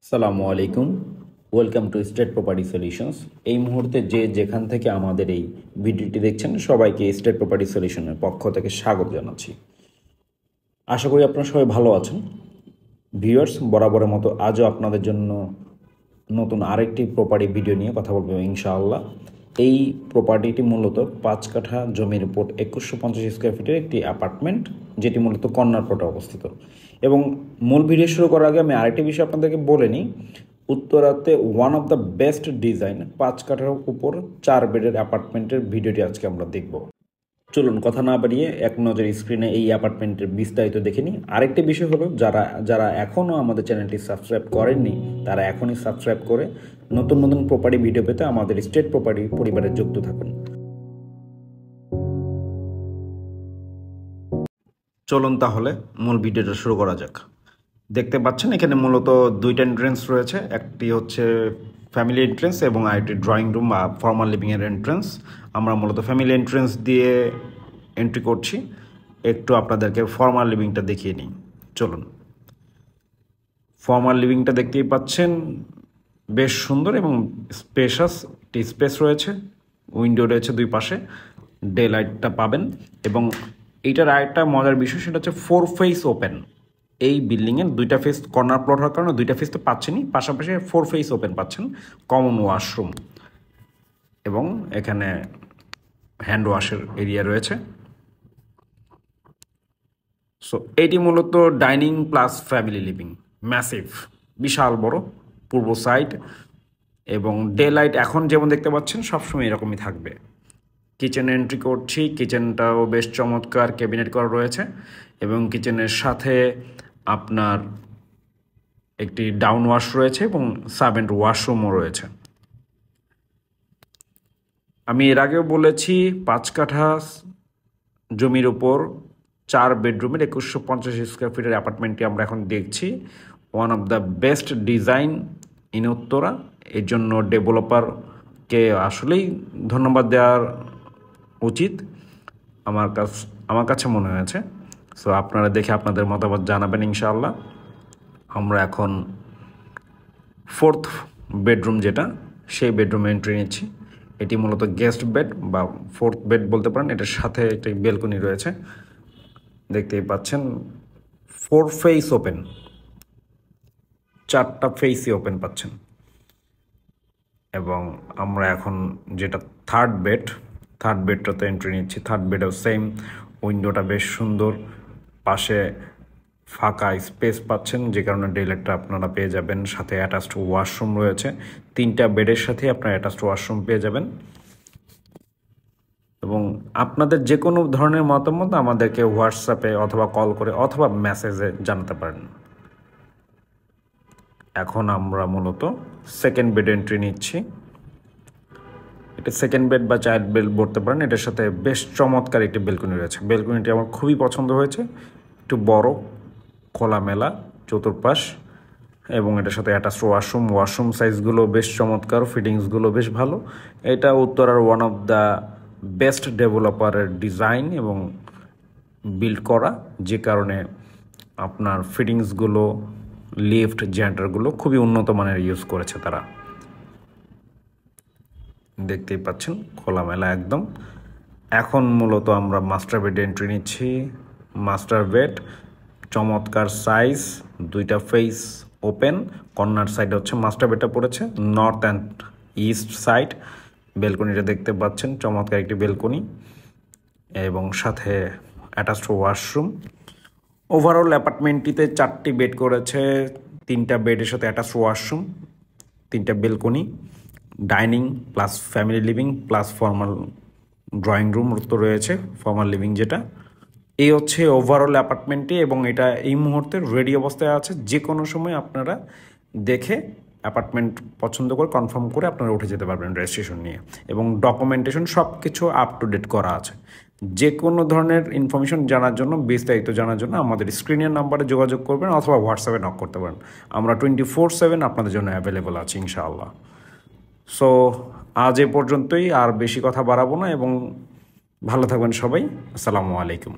সালামু আলাইকুম। Welcome to state property solutions. এই মুহূর্তে যেখান থেকে আমাদের এই ভিডিওটি দেখছেন সবাইকে স্টেট প্রপার্টি সলিউশনের পক্ষ থেকে স্বাগত জানাচ্ছি। আশা করি আপনারা সবাই ভালো আছেন। ভিউয়ার্স, বরাবরের মতো আজও আপনাদের জন্য নতুন আরেকটি প্রপার্টি ভিডিও নিয়ে কথা বলবো ইনশাআল্লাহ। এই প্রপার্টিটি মূলত 5 কাঠা জমির উপর 2150 স্কোয়ার ফিটের একটি অ্যাপার্টমেন্ট, যেটি মূলত কর্নার প্লটে অবস্থিত। এবং মূল ভিডিও শুরু করার আগে আমি আরেকটি বিষয় আপনাদেরকে বলে নিই। উত্তরাতে one of the best design 5 কাঠার উপর 4 বেডের অ্যাপার্টমেন্টের ভিডিওটি আজকে আমরা দেখব। চলুন কথা না বাড়িয়ে এক নজর স্ক্রিনে এই অ্যাপার্টমেন্টের বিস্তারিত দেখে নিই। আরেকটি বিষয় হলো, যারা এখনও আমাদের চ্যানেলটি সাবস্ক্রাইব করেননি তারা এখনই সাবস্ক্রাইব করে নতুন নতুন প্রপার্টি ভিডিও পেতে আমাদের স্টেট প্রপার্টি পরিবারে যুক্ত থাকুন। চলুন তাহলে মূল ভিডিওটা শুরু করা যাক। দেখতে পাচ্ছেন এখানে মূলত দুইটা এন্ট্রেন্স রয়েছে, একটি হচ্ছে ফ্যামিলি এন্ট্রেন্স এবং আরেকটি ড্রয়িং রুম বা ফর্মাল লিভিংয়ের এন্ট্রেন্স। আমরা মূলত ফ্যামিলি এন্ট্রেন্স দিয়ে এন্ট্রি করছি। একটু আপনাদেরকে ফর্মাল লিভিংটা দেখিয়ে নিই। চলুন। ফর্মাল লিভিংটা দেখতেই পাচ্ছেন, বেশ সুন্দর এবং স্পেশাস একটি স্পেস রয়েছে, উইন্ডো রয়েছে দুই পাশে, ডে লাইটটা পাবেন। এবং এইটার আরেকটা মজার বিষয়, সেটা হচ্ছে 4 ফেস ওপেন। এই বিল্ডিংয়ের 2টা ফেস কর্নার প্লট হওয়ার কারণে 2টা ফেস তো পাচ্ছেনই, পাশাপাশি 4 ফেস ওপেন পাচ্ছেন, কমন ওয়াশরুম এবং এখানে হ্যান্ড ওয়াশের এরিয়া রয়েছে। সো এটি মূলত dining plus family living, massive, বিশাল বড় পূর্ব সাইড। এবং ডে লাইট এখন যেমন দেখতে পাচ্ছেন সবসময় এরকমই থাকবে। কিচেনে এন্ট্রি করছি, কিচেনটাও বেশ চমৎকার, ক্যাবিনেট করা রয়েছে এবং কিচেনের সাথে আপনার একটি ডাউন ওয়াশ রয়েছে এবং সার্ভেন্ট ওয়াশরুমও রয়েছে। আমি এর আগেও বলেছি 5 কাঠা জমির উপর 4 বেডরুমের 2150 স্কোয়ার ফিটের অ্যাপার্টমেন্টটি আমরা এখন দেখছি। One of the best design in Uttara. এর জন্য ডেভেলপারকে আসলেই ধন্যবাদ দেওয়ার উচিত আমার কাছে মনে হয়েছে। সো আপনারা দেখে আপনাদের মতামত জানাবেন ইনশাআল্লাহ। আমরা এখন 4th বেডরুম, যেটা সেই বেডরুমে এন্ট্রি নিচ্ছি। এটি মূলত গেস্ট বেড বা 4th বেড বলতে পারেন। এটার সাথে একটি বেলকনি রয়েছে, দেখতেই পাচ্ছেন। 4 ফেস ওপেন, 4টা ফেসই ওপেন পাচ্ছেন। এবং আমরা এখন যেটা থার্ড বেডটাতে এন্ট্রি নিচ্ছি। থার্ড বেডও সেম, উইন্ডোটা বেশ সুন্দর, পাশে ফাঁকা স্পেস পাচ্ছেন, যে কারণে ডেলাইটটা আপনারা পেয়ে যাবেন। সাথে অ্যাটাচড ওয়াশরুম রয়েছে, 3টা বেডের সাথে আপনারা অ্যাটাচড ওয়াশরুম পেয়ে যাবেন। এবং আপনাদের যে কোনো ধরনের মতামত আমাদেরকে হোয়াটসঅ্যাপে অথবা কল করে অথবা মেসেজে জানাতে পারেন। এখন আমরা মূলত সেকেন্ড বেড এন্ট্রি নিচ্ছি। এটা সেকেন্ড বেড বা চাইল্ড বেড বলতে পারেন। এটার সাথে বেশ চমৎকার একটি বেলকনি রয়েছে। বেলকনিটি আমার খুবই পছন্দ হয়েছে, একটু বড়, খোলামেলা চতুর্পাশ এবং এটার সাথে অ্যাটাচড ওয়াশরুম সাইজগুলো বেশ চমৎকার, ফিটিংসগুলো বেশ ভালো। এটা উত্তরার ওয়ান অফ দ্য বেস্ট ডেভেলপারের ডিজাইন এবং বিল্ড করা, যে কারণে আপনার ফিটিংসগুলো, লিফট, জেনারেটরগুলো খুবই উন্নত মানের ইউজ করেছে তারা। দেখতেই পাচ্ছেন খোলামেলা একদম। এখন মূলত আমরা মাস্টার বেডে এন্ট্রি নিচ্ছি। মাস্টার বেড চমৎকার সাইজ, 2টা ফেস ওপেন। কর্নার সাইডে হচ্ছে মাস্টার বেডটা পড়েছে, নর্থ অ্যান্ড ইস্ট সাইড। বেলকনিটা দেখতে পাচ্ছেন, চমৎকার একটি বেলকনি এবং সাথে অ্যাটাচড ওয়াশরুম। ওভারঅল অ্যাপার্টমেন্টটিতে 4টি বেড করেছে, 3টা বেডের সাথে অ্যাটাচড ওয়াশরুম, 3টা balcony, dining plus family living plus formal drawing room তো রয়েছে, ফর্মাল লিভিং যেটা। এই হচ্ছে ওভারঅল অ্যাপার্টমেন্টটি এবং এটা এই মুহূর্তে রেডি অবস্থায় আছে। যে কোনো সময় আপনারা দেখে অ্যাপার্টমেন্ট পছন্দ করে কনফার্ম করে আপনারা উঠে যেতে পারবেন রেজিস্ট্রেশন নিয়ে। এবং ডকুমেন্টেশন সব কিছু আপ টু ডেট করা আছে। যে কোনো ধরনের ইনফরমেশন জানার জন্য, বিস্তারিত জানার জন্য আমাদের স্ক্রিনের নাম্বারে যোগাযোগ করবেন অথবা হোয়াটসঅ্যাপে নক করতে পারেন। আমরা 24/7 আপনাদের জন্য অ্যাভেলেবল আছি ইনশাআল্লাহ। সো আজ এ পর্যন্তই, আর বেশি কথা বাড়াবো না এবং ভালো থাকবেন সবাই। আসসালামু আলাইকুম।